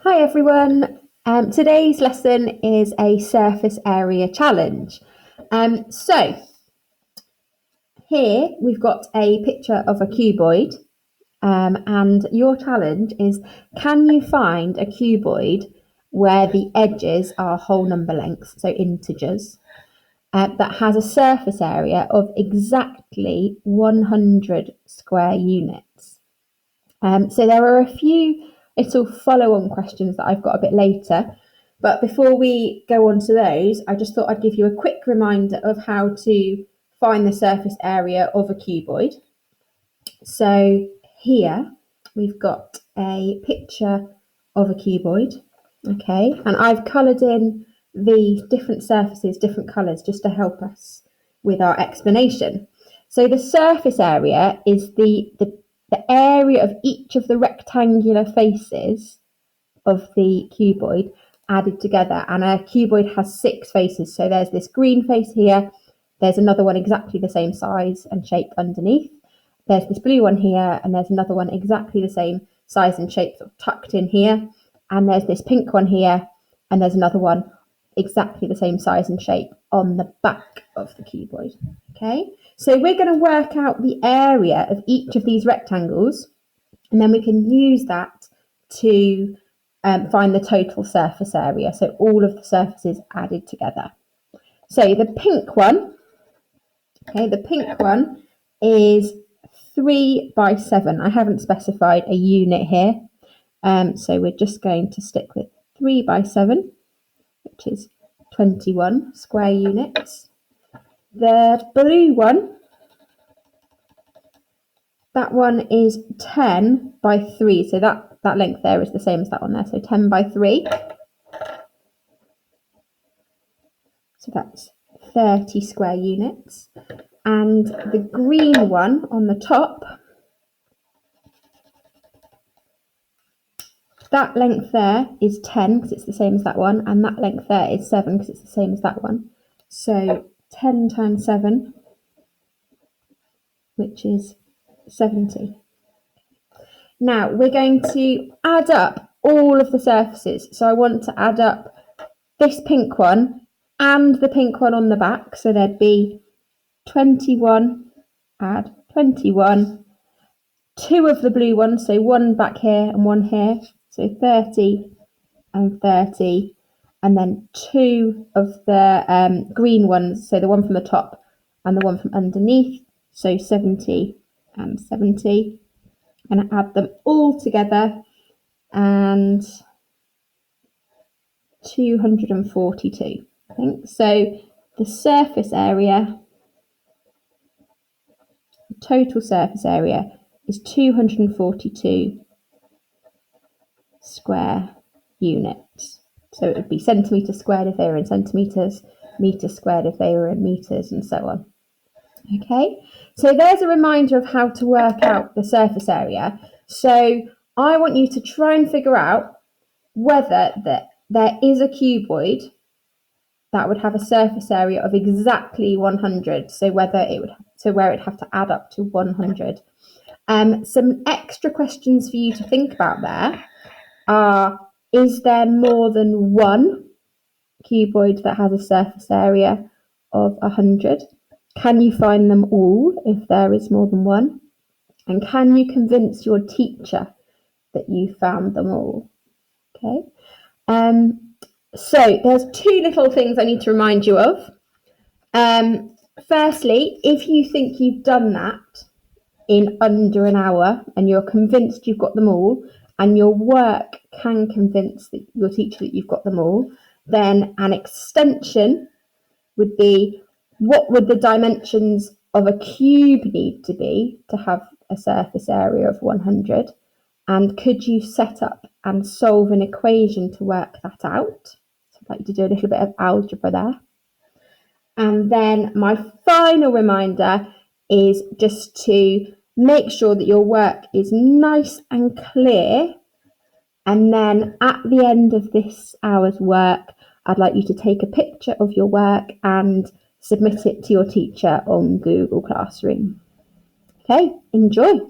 Hi everyone. Today's lesson is a surface area challenge. So here we've got a picture of a cuboid, and your challenge is, can you find a cuboid where the edges are whole number lengths, so integers, that has a surface area of exactly 100 square units? So there are a few little follow-on questions that I've got a bit later. But before we go on to those, I just thought I'd give you a quick reminder of how to find the surface area of a cuboid. So here we've got a picture of a cuboid, okay, and I've coloured in the different surfaces, different colours, just to help us with our explanation. So the surface area is the area of each of the rectangular faces of the cuboid added together. And a cuboid has 6 faces. So there's this green face here. There's another one exactly the same size and shape underneath. There's this blue one here, and there's another one exactly the same size and shape sort of tucked in here. And there's this pink one here, and there's another one exactly the same size and shape on the back of the cuboid. Okay, so we're going to work out the area of each of these rectangles, and then we can use that to find the total surface area, so all of the surfaces added together. So the pink one, okay, the pink one is 3 by 7. I haven't specified a unit here, so we're just going to stick with 3 by 7, which is 21 square units. The blue one, that one is 10 by 3, so that length there is the same as that one there, so 10 by 3. So that's 30 square units. And the green one on the top, that length there is 10 because it's the same as that one, and that length there is 7 because it's the same as that one. So 10 times 7, which is 70. Now we're going to add up all of the surfaces. So I want to add up this pink one and the pink one on the back. So there'd be 21, add 21, 2 of the blue ones, so 1 back here and 1 here, so 30 and 30, and then 2 of the green ones, so the one from the top and the one from underneath, so 70 and 70. I'm going to add them all together, and 242, I think. So the surface area, the total surface area, is 242 square units. So it would be centimetres squared if they were in centimetres, metres squared if they were in metres, and so on. Okay, so there's a reminder of how to work out the surface area. So I want you to try and figure out whether there is a cuboid that would have a surface area of exactly 100. So whether it would, so where it'd have to add up to 100. Some extra questions for you to think about there are: is there more than one cuboid that has a surface area of 100? Can you find them all if there is more than one? And can you convince your teacher that you found them all? Okay. So there's 2 little things I need to remind you of. Firstly, if you think you've done that in under an hour and you're convinced you've got them all, and your work can convince your teacher that you've got them all, then an extension would be, what would the dimensions of a cube need to be to have a surface area of 100? And could you set up and solve an equation to work that out? So I'd like you to do a little bit of algebra there. And then my final reminder is just to make sure that your work is nice and clear. And then at the end of this hour's work, I'd like you to take a picture of your work and submit it to your teacher on Google Classroom. Okay, enjoy.